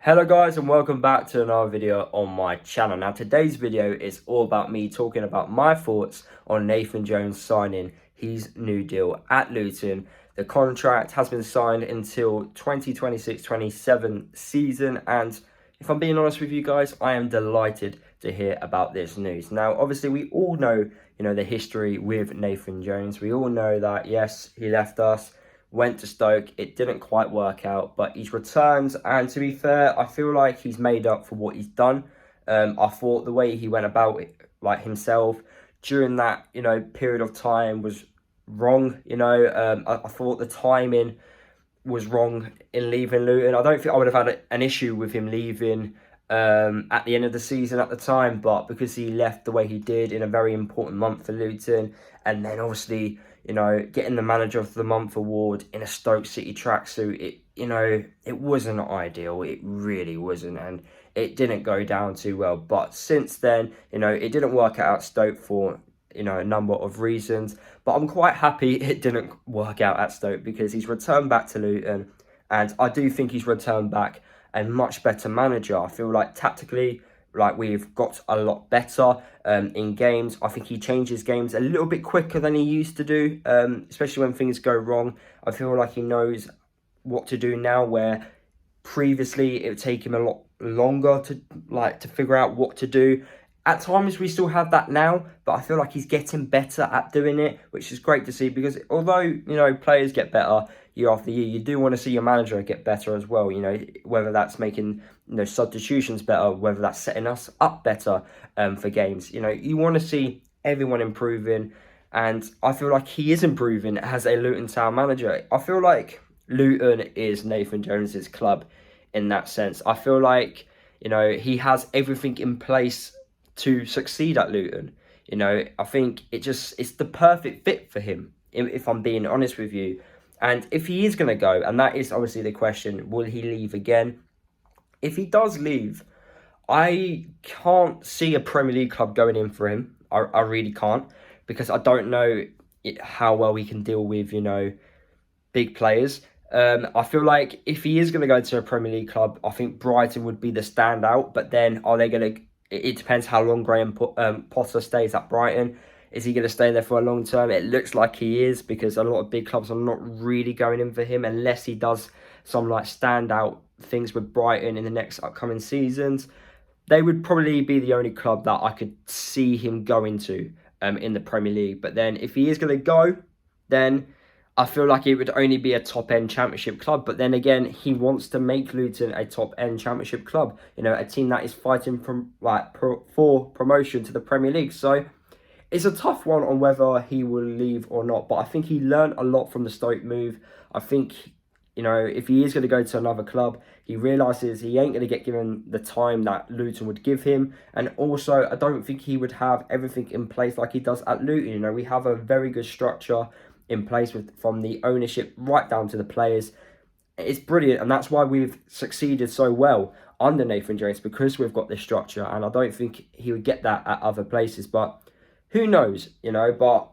Hello guys and welcome back to another video on my channel. Now today's video is all about me talking about my thoughts on Nathan Jones signing his new deal at Luton. The contract has been signed until 2026-27 season, and if I'm being honest with you guys, I am delighted to hear about this news. Now obviously we all know, the history with Nathan Jones. We all know that yes, he left us, went to Stoke. It didn't quite work out, but he's returned, and to be fair, I feel like he's made up for what he's done. I thought the way he went about it, like himself, during that period of time was wrong. I thought the timing was wrong in leaving Luton. I don't think I would have had an issue with him leaving at the end of the season at the time, but because he left the way he did in a very important month for Luton, and then obviously getting the Manager of the Month award in a Stoke City tracksuit, it wasn't ideal. It really wasn't, and it didn't go down too well. But since then, it didn't work out at Stoke for a number of reasons. But I'm quite happy it didn't work out at Stoke, because he's returned back to Luton, and I do think he's returned back a much better manager. I feel like tactically, we've got a lot better in games. I think he changes games a little bit quicker than he used to do, especially when things go wrong. I feel like he knows what to do now, where previously it would take him a lot longer to figure out what to do. At times we still have that now, but I feel like he's getting better at doing it, which is great to see, because although players get better year after year, you do want to see your manager get better as well. Whether that's making substitutions better, whether that's setting us up better for games. You want to see everyone improving, and I feel like he is improving as a Luton Town manager. I feel like Luton is Nathan Jones's club in that sense. I feel like he has everything in place to succeed at Luton. I think it's the perfect fit for him, if I'm being honest with you. And if he is going to go, and that is obviously the question, will he leave again? If he does leave, I can't see a Premier League club going in for him. I really can't, because I don't know how well he can deal with, big players. I feel like if he is going to go to a Premier League club, I think Brighton would be the standout. But then are they going to... It depends how long Graham Potter stays at Brighton. Is he going to stay there for a long term? It looks like he is, because a lot of big clubs are not really going in for him unless he does some standout things with Brighton in the next upcoming seasons. They would probably be the only club that I could see him going to in the Premier League. But then if he is going to go, then I feel like it would only be a top-end championship club. But then again, he wants to make Luton a top-end championship club. A team that is fighting for promotion to the Premier League. So it's a tough one on whether he will leave or not. But I think he learned a lot from the Stoke move. I think, if he is going to go to another club, he realises he ain't going to get given the time that Luton would give him. And also, I don't think he would have everything in place like he does at Luton. We have a very good structure in place from the ownership right down to the players. It's brilliant, and that's why we've succeeded so well under Nathan Jones, because we've got this structure, and I don't think he would get that at other places. But who knows, but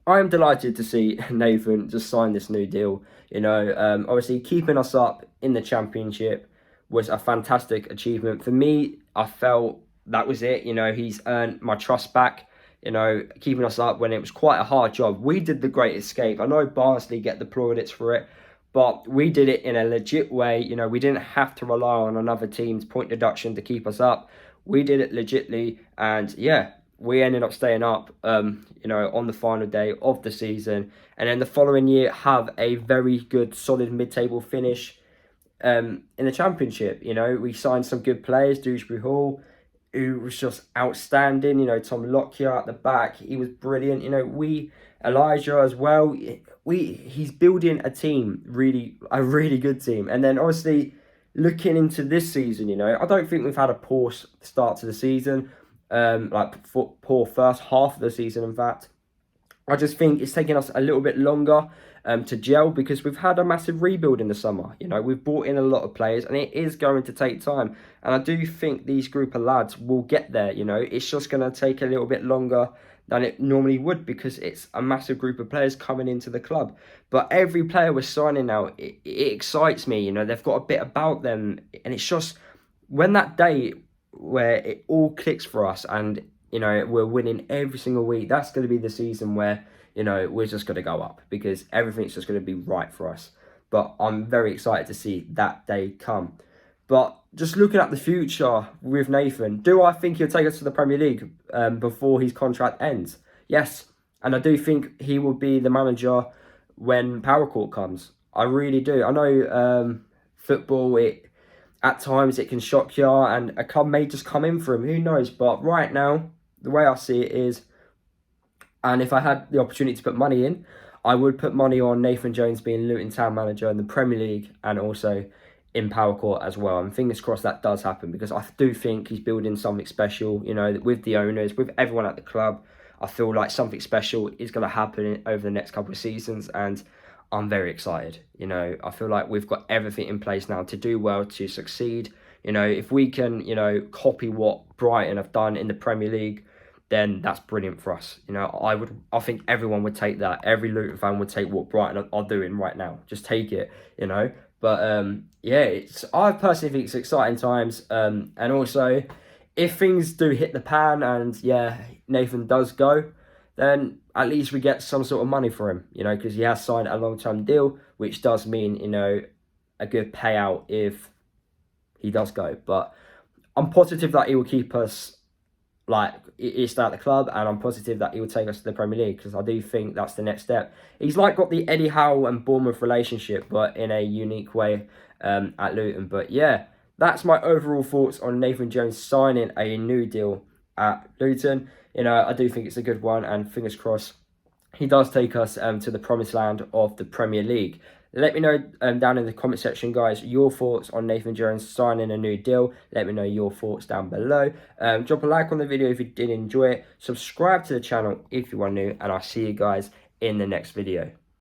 I am delighted to see Nathan just sign this new deal. Obviously keeping us up in the Championship was a fantastic achievement. For me, I felt that was it. He's earned my trust back. Keeping us up when it was quite a hard job. We did the great escape. I know Barnsley get the plaudits for it, but we did it in a legit way. We didn't have to rely on another team's point deduction to keep us up. We did it legitly, and yeah, we ended up staying up, on the final day of the season. And then the following year, have a very good, solid mid-table finish in the Championship. We signed some good players, Dewsbury Hall, who was just outstanding. Tom Lockyer at the back, he was brilliant. Elijah as well. He's building a team, a really good team. And then obviously looking into this season, I don't think we've had a poor start to the season. Poor first half of the season, in fact. I just think it's taking us a little bit longer to gel, because we've had a massive rebuild in the summer. We've brought in a lot of players, and it is going to take time. And I do think these group of lads will get there. It's just going to take a little bit longer than it normally would, because it's a massive group of players coming into the club. But every player we're signing now, it excites me. You know, they've got a bit about them, and it's just when that day where it all clicks for us, and you know we're winning every single week. That's going to be the season where, you know, we're just going to go up, because everything's just going to be right for us. But I'm very excited to see that day come. But just looking at the future with Nathan, do I think he'll take us to the Premier League before his contract ends? Yes. And I do think he will be the manager when Power Court comes. I really do. I know football, at times it can shock you, and a club may just come in for him. Who knows? But right now, the way I see it is, and if I had the opportunity to put money in, I would put money on Nathan Jones being Luton Town manager in the Premier League, and also in Power Court as well. And fingers crossed that does happen, because I do think he's building something special, you know, with the owners, with everyone at the club. I feel like something special is going to happen over the next couple of seasons, and I'm very excited. You know, I feel like we've got everything in place now to do well, to succeed. You know, if we can, you know, copy what Brighton have done in the Premier League, then that's brilliant for us. You know, I think everyone would take that. Every Luton fan would take what Brighton are doing right now. Just take it, you know. But yeah, I personally think it's exciting times. And also, if things do hit the pan and yeah, Nathan does go, then at least we get some sort of money for him, you know, because he has signed a long-term deal, which does mean, you know, a good payout if he does go. But I'm positive that he will keep us, like, he'll stay at the club, and I'm positive that he will take us to the Premier League, because I do think that's the next step. He's like got the Eddie Howe and Bournemouth relationship, but in a unique way at Luton. But yeah, that's my overall thoughts on Nathan Jones signing a new deal at Luton. You know, I do think it's a good one, and fingers crossed he does take us to the promised land of the Premier League. Let me know down in the comment section, guys, your thoughts on Nathan Jones signing a new deal. Let me know your thoughts down below. Drop a like on the video if you did enjoy it. Subscribe to the channel if you are new, and I'll see you guys in the next video.